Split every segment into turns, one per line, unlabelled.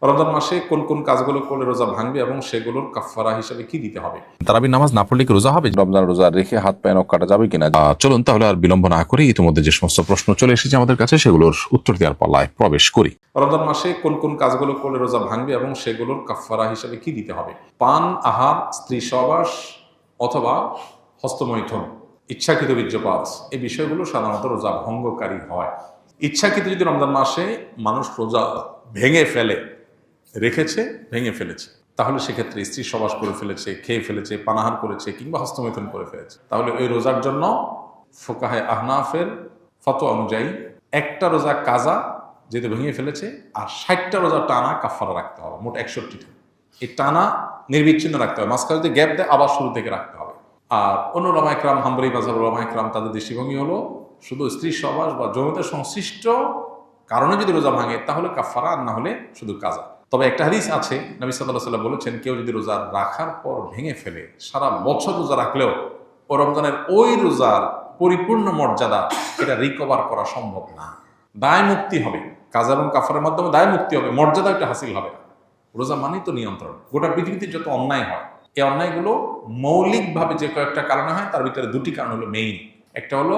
রমজান মাসে কোন কোন কাজগুলো করলে রোজা ভাঙবে এবং সেগুলোর কাফারা হিসেবে কি দিতে হবে?
তারাবির নামাজ না পড়লে কি রোজা হবে? রমজান রোজা রেখে হাত পায়ে নখ কাটা যাবে কিনা? চলুন তাহলে আর বিলম্ব না করে ইতিমধ্যে যে সমস্ত প্রশ্ন চলে এসেছে আমাদের কাছে সেগুলোর উত্তর দেওয়ার পাল্লায় প্রবেশ করি।
রমজান মাসে কোন কোন কাজগুলো করলে রোজা ভাঙবে এবং সেগুলোর কাফারা হিসেবে কি দিতে হবে? পান, আহার, স্ত্রী সহবাস অথবা হস্তমৈথুন, ইচ্ছাকৃত বীর্যপাত, এই বিষয়গুলো সাধারণত রোজা ভঙ্গকারী হয়। ইচ্ছাকৃত যদি রমজান মাসে মানুষ রোজা ভেঙে ফেলে, রেখেছে ভেঙে ফেলেছে, তাহলে সেক্ষেত্রে স্ত্রী সবাস করে ফেলেছে, খেয়ে ফেলেছে, পানাহার করেছে কিংবা হস্তমৈথুন করে ফেলেছে, তাহলে ওই রোজার জন্য ফোকাহে আহনাফের ফতোয়া অনুযায়ী একটা রোজা কাজা যেহেতু ভেঙে ফেলেছে, আর 60টা রোজা টানা কাফারা রাখতে হবে, মোট 61টা। এই টানা নির্বিচ্ছিন্ন রাখতে হবে, মাঝখানে যদি গ্যাপ দেয় আবার শুরু থেকে রাখতে হবে। আর অন্য ওলামা ইকরাম, হাম্বলি মাযহাবের ওলামা ইকরাম, তাদের দৃষ্টিভঙ্গি হলো শুধু স্ত্রী সহবাস বা যৌনতা সংশ্লিষ্ট কারণে যদি রোজা ভাঙে তাহলে কাফারা, আর না হলে শুধু কাজা। তবে একটা হাদিস আছে, নবী সাল্লাল্লাহু আলাইহি ওয়াসাল্লাম বলেছেন, কেউ যদি রোজা রাখার পর ভেঙে ফেলে, সারা বছর রোজা রাখলেও ও রমজানের ওই রোজার পরিপূর্ণ মর্যাদা এটা রিকভার করা সম্ভব না। দায় মুক্তি হবে, কাজা এবং কাফারের মাধ্যমে দায় মুক্তি হবে, মর্যাদা একটা হাসিল হবে না। রোজা মানেই তো নিয়ন্ত্রণ। গোটা পৃথিবীতে যত অন্যায় হয়, এই অন্যায়গুলো মৌলিকভাবে যে কয়েকটা কারণে হয়, তার ভিতরে দুটি কারণ হলো মেইন। একটা হলো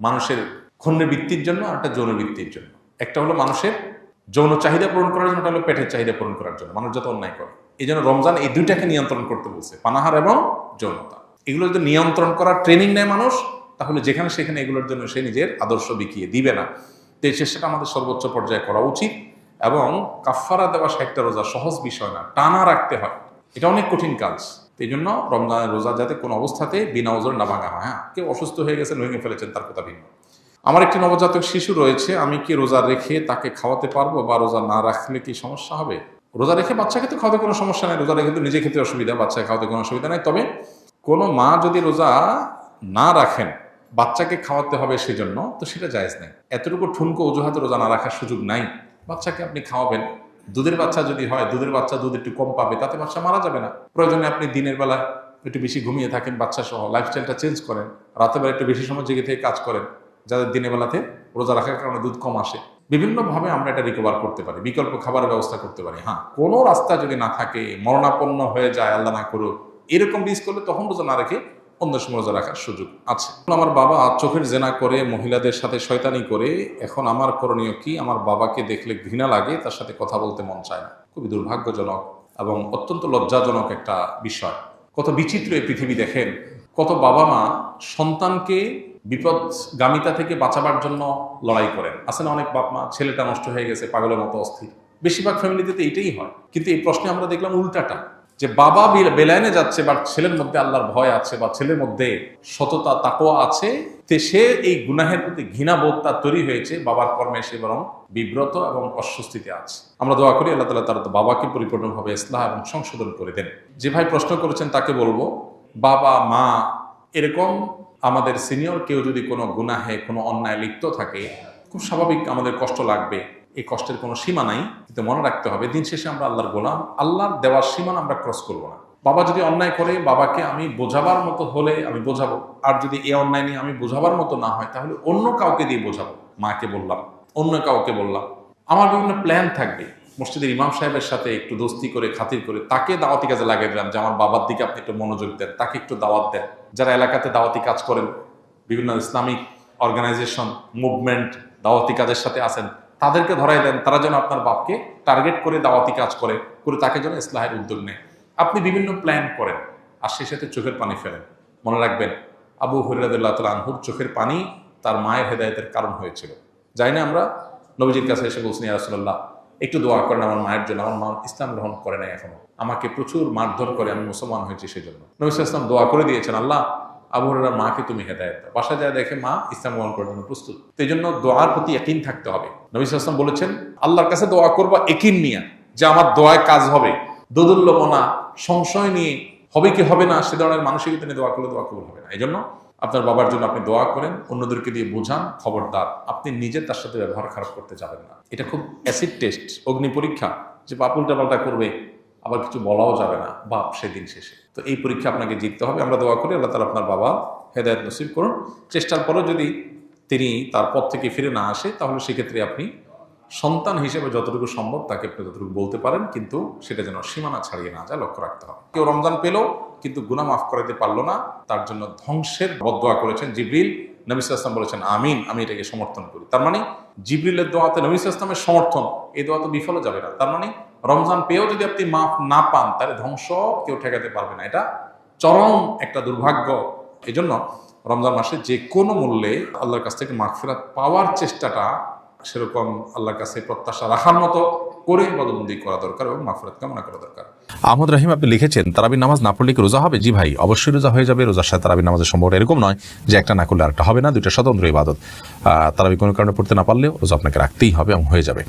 মানুষের ক্ষুণ্ণের বৃত্তির জন্য, আর একটা যৌন বৃত্তির জন্য। একটা হলো মানুষের যৌন চাহিদা পূরণ করার জন্য, একটা হলো পেটের চাহিদা পূরণ করার জন্য মানুষ যত অন্যায় করে। এই জন্য রমজান এই দুইটাকে নিয়ন্ত্রণ করতে বলছে, পানাহার এবং যৌনতা। এগুলো যদি নিয়ন্ত্রণ করার ট্রেনিং নেয় মানুষ, তাহলে যেখানে সেখানে এগুলোর জন্য সে নিজের আদর্শ বিকিয়ে দিবে না। তো এই চেষ্টাটা আমাদের সর্বোচ্চ পর্যায়ে করা উচিত। এবং কাফারা দেওয়া 60টা রোজা সহজ বিষয় না, টানা রাখতে হয়, এটা অনেক কঠিন কাজ। এই জন্য রমজানের রোজা যাতে কোনো অবস্থাতে বিনা ওজর না ভাঙা হয়। হ্যাঁ, কেউ অসুস্থ হয়ে গেছেন, ভেঙে ফেলেছেন, তার কথা ভিন্ন। আমার একটি নবজাতক শিশু রয়েছে, আমি কি রোজা রেখে তাকে খাওয়াতে পারবো, বা রোজা না রাখলে কি সমস্যা হবে? রোজা রেখে বাচ্চাকে তো খাওয়াতে কোনো সমস্যা নেই, রোজা রেখে তো নিজে খেতে অসুবিধা, বাচ্চাকে খাওয়াতে কোনো অসুবিধা নেই। তবে কোনো মা যদি রোজা না রাখেন, বাচ্চাকে খাওয়াতে হবে সেজন্য, তো সেটা জায়েজ নেই। এতটুকু ঠুনকো অজুহাতে রোজা না রাখার সুযোগ নাই। বাচ্চাকে আপনি খাওয়াবেন, দুধের বাচ্চা যদি হয়, দুধের বাচ্চা দুধ একটু কম পাবে, তাতে বাচ্চা মারা যাবে না। প্রয়োজনে আপনি দিনের বেলা একটু বেশি ঘুমিয়ে থাকেন বাচ্চা সহ, লাইফস্টাইলটা চেঞ্জ করেন, রাতের বেলা একটু বেশি সময় জেগে থেকে কাজ করেন, যাদের দিনের বেলাতে রোজা রাখার কারণে দুধ কম আসে। বিভিন্নভাবে আমরা এটা রিকভার করতে পারি, বিকল্প খাবারের ব্যবস্থা করতে পারি। হ্যাঁ, কোনো রাস্তা যদি না থাকে, মরণাপন্ন হয়ে যায়, আল্লাহ না করুক, এরকম রিস্ক করলে তখন রোজা না রেখে অন্য সময় রোজা রাখার সুযোগ আছে। আমার বাবা চোখের জেনা করে, মহিলাদের সাথে শয়তানি করে, এখন আমার করণীয় কি? আমার বাবাকে দেখলে ঘৃণা লাগে, তার সাথে কথা বলতে মন চায় না। খুবই দুর্ভাগ্যজনক এবং অত্যন্ত লজ্জাজনক একটা বিষয়। কত বিচিত্র এই পৃথিবী দেখেন, কত বাবা মা সন্তানকে বিপদগামিতা থেকে বাঁচাবার জন্য লড়াই করেন। আসলে অনেক বাপ মা, ছেলেটা নষ্ট হয়ে গেছে, পাগলের মতো অস্থির। বেশিরভাগ ফ্যামিলিতে তো এইটাই হয়। কিন্তু এই প্রশ্নে আমরা দেখলাম উল্টাটা, যে বাবা বেলাইনে যাচ্ছে, বা ছেলের মধ্যে আল্লাহর ভয় আছে, বা ছেলের মধ্যে সততা তাকওয়া আছে, তে সে এই গুনাহের প্রতি ঘৃণাবোধ তার তৈরি হয়েছে, বাবার কর্মে সে বরং বিব্রত এবং অস্বস্তিতে আছে। আমরা দোয়া করি আল্লাহ তাআলা তার বাবাকে পরিপূর্ণভাবে ইসলাহ এবং সংশোধন করে দেন। যে ভাই প্রশ্ন করেছেন তাকে বলবো, বাবা মা এরকম আমাদের সিনিয়র কেউ যদি কোনো গুনাহে, কোনো অন্যায় লিপ্ত থাকে, খুব স্বাভাবিক আমাদের কষ্ট লাগবে। এই কষ্টের কোনো সীমা নাই, কিন্তু মনে রাখতে হবে দিন শেষে আমরা আল্লাহর গোলাম, আল্লাহর দেওয়ার সীমানা আমরা ক্রস করব না। বাবা যদি অন্যায় করে, বাবাকে আমি বোঝাবার মতো হলে আমি বোঝাবো, আর যদি এই অন্যায় নিয়ে আমি বোঝাবার মতো না হয়, তাহলে অন্য কাউকে দিয়ে বোঝাবো। মাকে বললাম, অন্য কাউকে বললাম। আমার বিভিন্ন প্ল্যান থাকবে, মসজিদের ইমাম সাহেবের সাথে একটু দোস্তি করে, খাতির করে তাকে দাওয়াতি কাজে লাগিয়ে দিলাম, যে আমার বাবার দিকে আপনি একটু মনোযোগ দেন, তাকে একটু দাওয়াত দেন। যারা এলাকাতে দাওয়াতি কাজ করেন, বিভিন্ন ইসলামিক অর্গানাইজেশন, মুভমেন্ট, দাওয়াতি কাজের সাথে আছেন, তাদেরকে ধরাই দেন, তারা যেন আপনার বাপকে টার্গেট করে দাওয়াতি কাজ করে তাকে যেন ইসলাহের উদ্যোগ নেয়। আপনি বিভিন্ন প্ল্যান করেন, আর সেই সাথে চোখের পানি ফেলেন। মনে রাখবেন, আবু হুরায়রা রাদিয়াল্লাহু তাআলা আনহুর চোখের পানি তার মায়ের হেদায়েতের কারণ হয়েছিল। যাই না আমরা নবীজির কাছে এসে বলছেন, ইয়া রাসূলুল্লাহ, একটু দোয়া করেন আমার মায়ের জন্য, আমার মা ইসলাম গ্রহণ করে নাই এখনো, আমাকে প্রচুর মারধর করে, আমি মুসলমান হয়েছি সেজন্য। নবী সাল্লাল্লাহু আলাইহি ওয়াসাল্লাম দোয়া করে দিয়েছেন, আল্লাহ আবু হুরায়রার মাকে তুমি হেদায়েত দাও। বাসায় যায় দেখে মা ইসলাম গ্রহণ করার জন্য প্রস্তুত। তো এই জন্য দোয়ার প্রতি ইয়াকিন থাকতে হবে। নবী সাল্লাল্লাহু আলাইহি ওয়াসাল্লাম বলেছেন, আল্লাহর কাছে দোয়া করবা ইয়াকিন নিয়ে, যে আমার দোয়ায় কাজ হবে। দোদুল্যমনা, সংশয় নিয়ে হবে কি হবে না, সে ধরনের মানসিকতা নিয়ে দোয়া করলে দোয়া কবুল হবে না। এই জন্য আপনার বাবার জন্য আপনি দোয়া করেন, অন্যদেরকে দিয়ে বোঝান, খবরদার আপনি নিজে তার সাথে ব্যবহার খারাপ করতে যাবেন না। এটা খুব অ্যাসিড টেস্ট, অগ্নি পরীক্ষা, যে বাপ উল্টাপাল্টা করবে, আবার কিছু বলাও যাবে না বাপ সেদিন শেষে। তো এই পরীক্ষা আপনাকে জিততে হবে। আমরা দোয়া করি আল্লাহ তাআলা আপনার বাবা হেদায়েত নসিব করুন। চেষ্টার পরেও যদি তিনি তার পথ থেকে ফিরে না আসে, তাহলে সেক্ষেত্রে আপনি সন্তান হিসেবে যতটুকু সম্ভব তাকে আপনি যতটুকু বলতে পারেন, কিন্তু সেটা যেন সীমানা ছাড়িয়ে না যায়, লক্ষ্য রাখতে হবে। কেউ রমজান পেল কিন্তু গুনাহ মাফ করাতে পারলো না, তার জন্য ধ্বংসের বদদোয়া করেছেন জিবরিল। নবী সাল্লাল্লাহু আলাইহি ওয়াসাল্লাম বলেছেন আমিন, আমি এটাকে সমর্থন করি। তার মানে জিবরিলের দোয়াতে নবী সাল্লাল্লাহু আলাইহি ওয়াসাল্লামের সমর্থন, এই দোয়া তো বিফলে যাবে না। তার মানে রমজান পেয়েও যদি আপনি মাফ না পান, তাহলে ধ্বংস কেউ ঠেকাতে পারবে না। এটা চরম একটা দুর্ভাগ্য। এই জন্য রমজান মাসে যে কোনো মূল্যে আল্লাহর কাছ থেকে মাগফিরাত পাওয়ার চেষ্টাটা সেরকম আল্লাহর কাছে প্রত্যাশা রাখার মতো করে ইবাদতবন্দি করা দরকার এবং মাগফিরাত কামনা করা দরকার।
আহমদ রহিম আপনি লিখেছেন, তারাবির নামাজ না পড়লে কি রোজা হবে? জি ভাই, অবশ্যই রোজা হয়ে যাবে। রোজার সাথে তারাবির নামাজের সম্পর্ক এরকম নয় যে একটা না করলে আরেকটা হবে না, দুইটা স্বতন্ত্র ইবাদত। তারাবি কোনো কারণে পড়তে না পারলেও রোজা আপনাকে রাখতেই হবে এবং হয়ে যাবে।